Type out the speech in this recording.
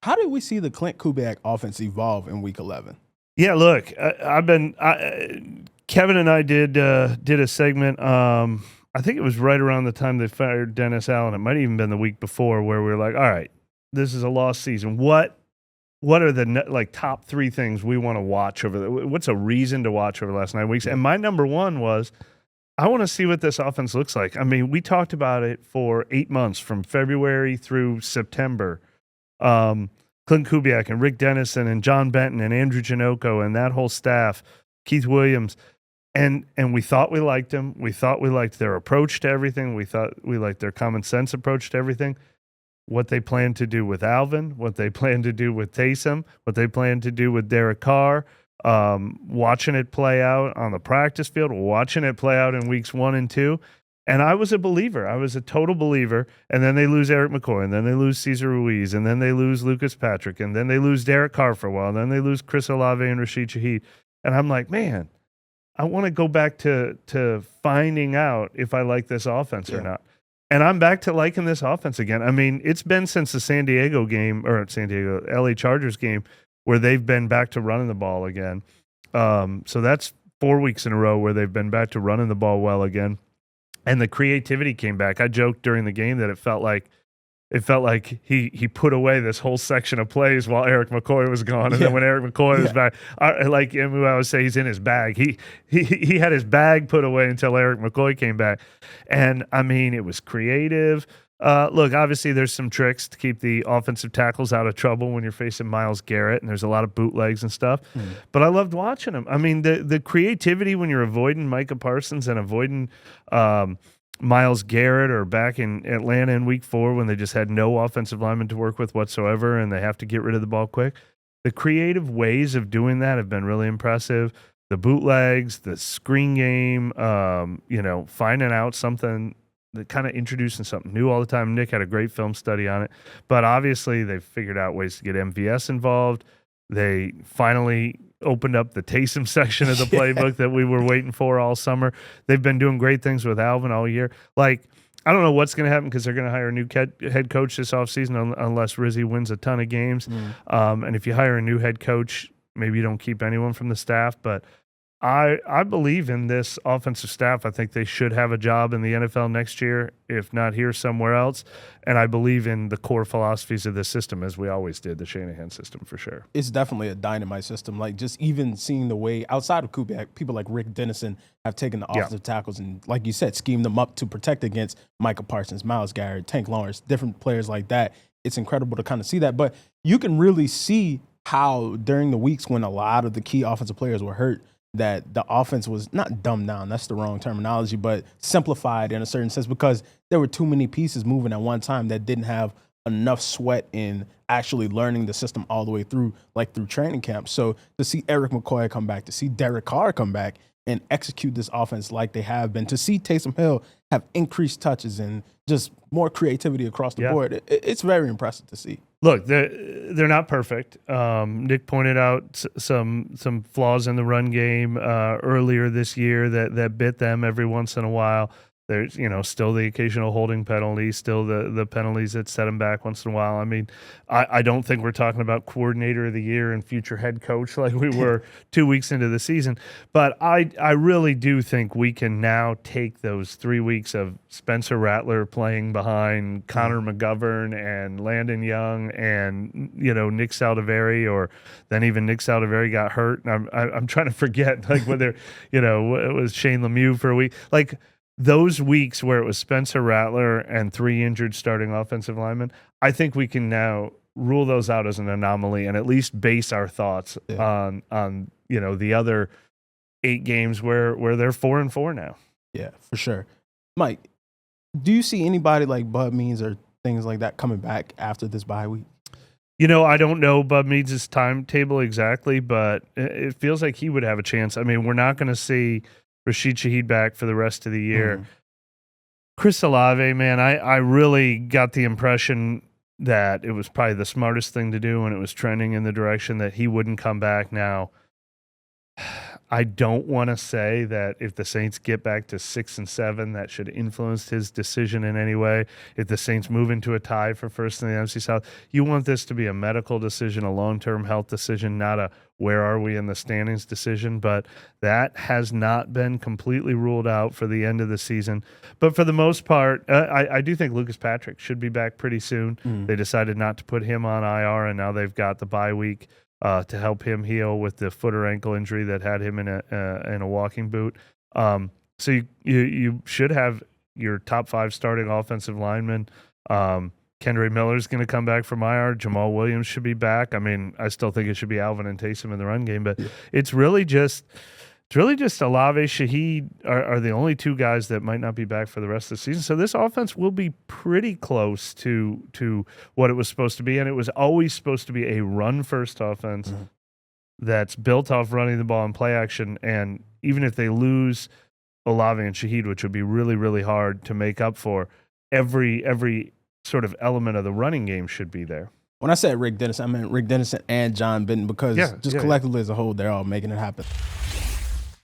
How did we see the Klint Kubiak offense evolve in Week 11? Yeah, look, Kevin and I did a segment. I think it was right around the time they fired Dennis Allen. It might have even been the week before, where we were like, all right, this is a lost season. What are the top 3 things we want to watch what's a reason to watch over the last 9 weeks? And my number one was, I want to see what this offense looks like. I mean, we talked about it for 8 months, from February through September. Klint Kubiak and Rick Dennison and John Benton and Andrew Janocko and that whole staff, Keith Williams. And we thought we liked him. We thought we liked their approach to everything. We thought we liked their common sense approach to everything. What they plan to do with Alvin, what they plan to do with Taysom, what they plan to do with Derek Carr, watching it play out on the practice field, watching it play out in weeks 1 and 2. And I was a believer. I was a total believer. And then they lose Eric McCoy, and then they lose Cesar Ruiz, and then they lose Lucas Patrick, and then they lose Derek Carr for a while, and then they lose Chris Olave and Rashid Shaheed. And I'm like, man, I want to go back to finding out if I like this offense or not. And I'm back to liking this offense again. I mean, it's been since the LA Chargers game where they've been back to running the ball again. So that's 4 weeks in a row where they've been back to running the ball well again. And the creativity came back. I joked during the game that it felt like he put away this whole section of plays while Eric McCoy was gone, and then when Eric McCoy was back, I would say he's in his bag. He had his bag put away until Eric McCoy came back, and I mean, it was creative. Look, obviously there's some tricks to keep the offensive tackles out of trouble when you're facing Myles Garrett, and there's a lot of bootlegs and stuff. But I loved watching him. I mean, the creativity when you're avoiding Micah Parsons and avoiding Myles Garrett, or back in Atlanta in week 4 when they just had no offensive lineman to work with whatsoever and they have to get rid of the ball quick. The creative ways of doing that have been really impressive. The bootlegs, the screen game, finding out something, kind of introducing something new all the time. Nick had a great film study on it. But obviously they've figured out ways to get MVS involved. They finally opened up the Taysom section of the playbook that we were waiting for all summer. They've been doing great things with Alvin all year. Like, I don't know what's going to happen because they're going to hire a new head coach this offseason unless Rizzi wins a ton of games. And if you hire a new head coach, maybe you don't keep anyone from the staff. But I believe in this offensive staff. I think they should have a job in the NFL next year, if not here, somewhere else. And I believe in the core philosophies of this system, as we always did, the Shanahan system, for sure. It's definitely a dynamite system. Like, just even seeing the way, outside of Kubiak, people like Rick Dennison have taken the offensive tackles and, like you said, schemed them up to protect against Micah Parsons, Myles Garrett, Tank Lawrence, different players like that. It's incredible to kind of see that. But you can really see how during the weeks when a lot of the key offensive players were hurt, that the offense was not dumbed down, that's the wrong terminology, but simplified in a certain sense, because there were too many pieces moving at one time that didn't have enough sweat in actually learning the system all the way through, like through training camp. So to see Eric McCoy come back, to see Derek Carr come back and execute this offense like they have been, to see Taysom Hill have increased touches and just more creativity across the board, it's very impressive to see. Look, they're not perfect. Nick pointed out some flaws in the run game earlier this year that bit them every once in a while. There's, still the occasional holding penalty, still the penalties that set them back once in a while. I mean, I don't think we're talking about coordinator of the year and future head coach like we were 2 weeks into the season. But I really do think we can now take those 3 weeks of Spencer Rattler playing behind Connor McGovern and Landon Young and, Nick Saldiveri, or then even Nick Saldiveri got hurt. And I'm trying to forget, like, whether, it was Shane Lemieux for a week. Like, those weeks where it was Spencer Rattler and 3 injured starting offensive linemen, I think we can now rule those out as an anomaly and at least base our thoughts on the other 8 games where they're 4-4 now. Yeah, for sure. Mike, do you see anybody like Bud Means or things like that coming back after this bye week? I don't know Bud Means' timetable exactly, but it feels like he would have a chance. I mean, we're not going to see Rashid Shaheed back for the rest of the year. Chris Olave, man, I really got the impression that it was probably the smartest thing to do when it was trending in the direction that he wouldn't come back now. I don't want to say that if the Saints get back to 6-7, that should influence his decision in any way. If the Saints move into a tie for first in the NFC South, you want this to be a medical decision, a long-term health decision, not a where are we in the standings decision. But that has not been completely ruled out for the end of the season. But for the most part, I do think Lucas Patrick should be back pretty soon. They decided not to put him on IR, and now they've got the bye week to help him heal with the foot or ankle injury that had him in a walking boot. So you should have your top 5 starting offensive linemen. Kendry Miller's going to come back from IR. Jamal Williams should be back. I mean, I still think it should be Alvin and Taysom in the run game, but it's really just Olave, Shaheed are the only 2 guys that might not be back for the rest of the season. So this offense will be pretty close to what it was supposed to be, and it was always supposed to be a run-first offense that's built off running the ball and play action. And even if they lose Olave and Shaheed, which would be really, really hard to make up for, every sort of element of the running game should be there. When I said Rick Dennison, I meant Rick Dennison and John Benton because collectively as a whole, they're all making it happen.